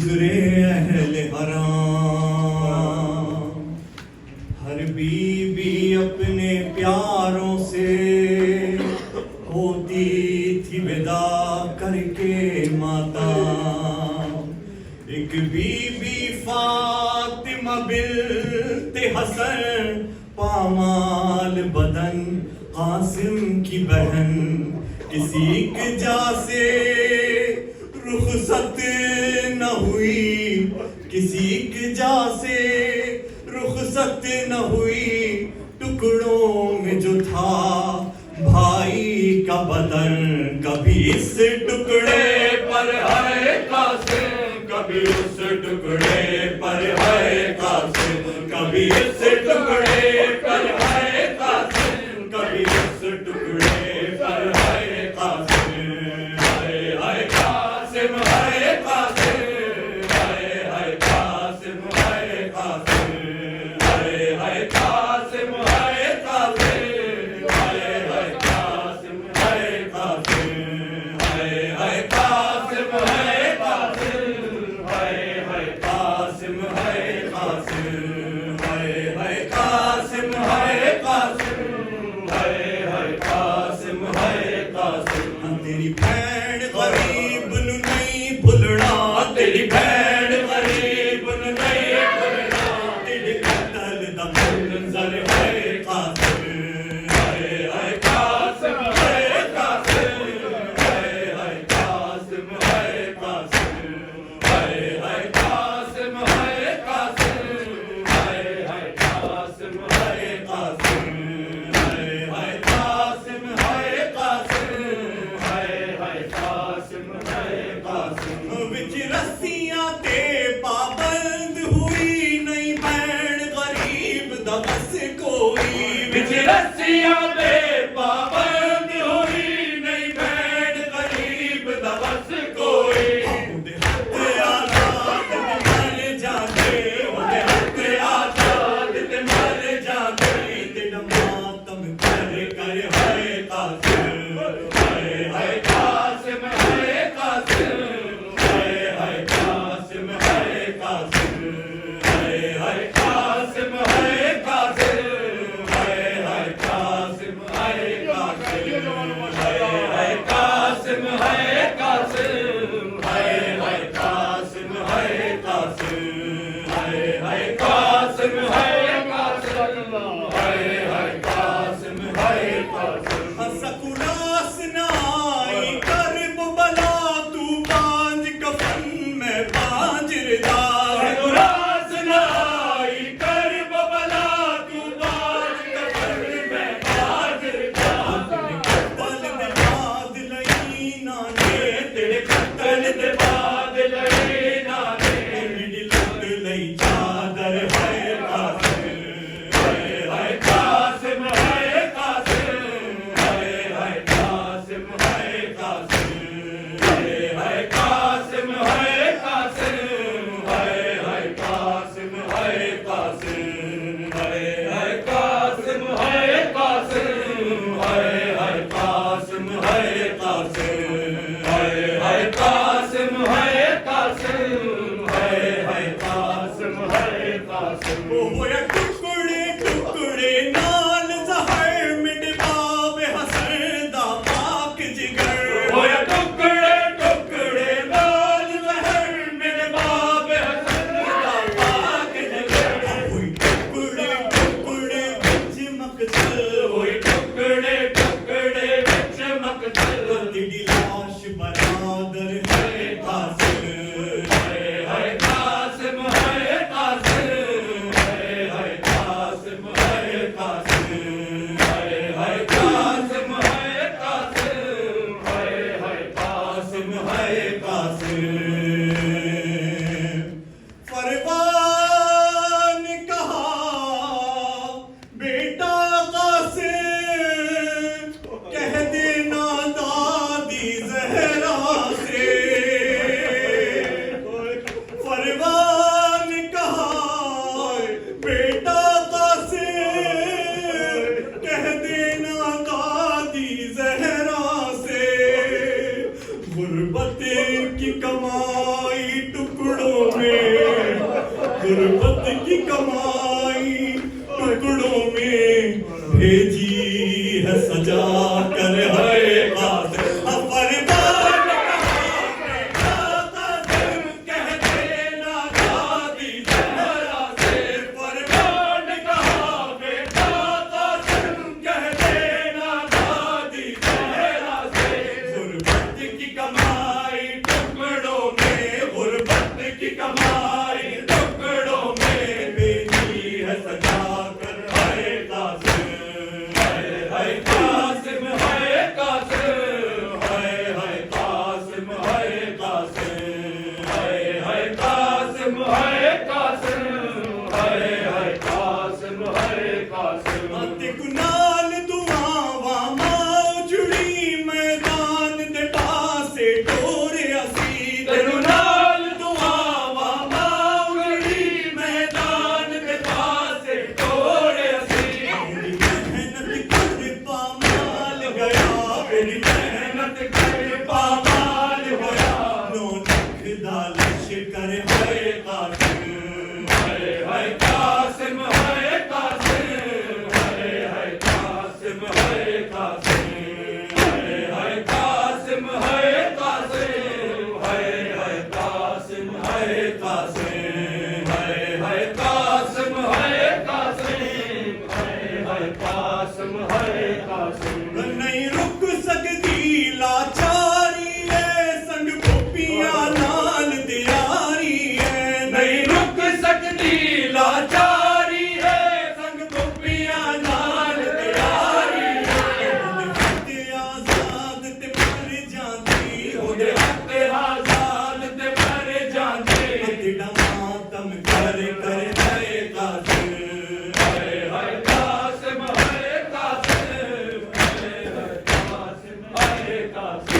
गुजरे अहले हराम, हर बीबी अपने प्यारों से होती थी विदा करके माता। एक बीबी फातिमा बिन्ते हसन, पामाल बदन कासिम की बहन, किसी की जा से रुखसत न हुई, किसी की जा से रुखसत न हुई। टुकड़ों में जो था भाई का बदन, कभी इस टुकड़े पर है कासिम, कभी उस टुकड़े पर है कासिम, कभी इस टुकड़े पर है कासिम, कभी उस टुकड़े पर है कासिम। हाय हाय कासिम, हाय कासिम, हाय हाय कासिम, हाय कासिम, हाय हाय कासिम, हाय कासिम, हाय हाय कासिम, हाय कासिम, हाय हाय कासिम, हाय कासिम, हाय हाय कासिम, हाय कासिम, हाय हाय कासिम, हाय कासिम, हाय हाय कासिम, हाय कासिम। तेरी भैन गरीब नू नहीं भुलना, तेरी भैन गरीब नू नहीं भुलना, तेरे कतल दा मंजर है कासिम। हाय हाय कासिम, हाय कासिम, हाय हाय कासिम, हाय कासिम, हाय हाय कासिम, हाय कासिम, हाय हाय कासिम, हाय कासिम, हाय हाय कासिम, हाय कासिम, हाय हाय कासिम, हाय कासिम। विच रस्सियां ते पाबंद हुई नहीं भैन गरीब दा बस कोई, विच रस्सियां ते पाबंद हुई नहीं भैन गरीब दा बस कोई। उहदे हत्थ आजाद ते मर जांदे, उहदे हत्थ आजाद ते मर जांदे, तेरा मातम कर कर हाय कासिम, हाय हाय कासिम, हाय कासिम, हाय हाय कासिम, हाय कासिम, हाय हाय कासिम, हाय कासिम, हाय हाय कासिम, भेजी है सजा कर है कासिम अपर कुनाल दुआवां मां जुड़ी मैदान दे पासे टोरे असी कुनाल दुआवां मां जुड़ी मैदान दे पासे टोरे असी मेहनत कर पामाल गया मेरी मेहनत कर पामाल होया नो नखदा लश्कर है कासिम है कासिम है कासिम नहीं रुक सकती लाचारी है संग गोपियां नाल दियारी है नहीं रुक सकती लाचारी है संग गोपियां नाल दियारी है आजाद ते मर जाती ओदे हक आजाद ते मर जाती दिड़ा मातम कर है कासिम है कासिम है कासिम है कासिम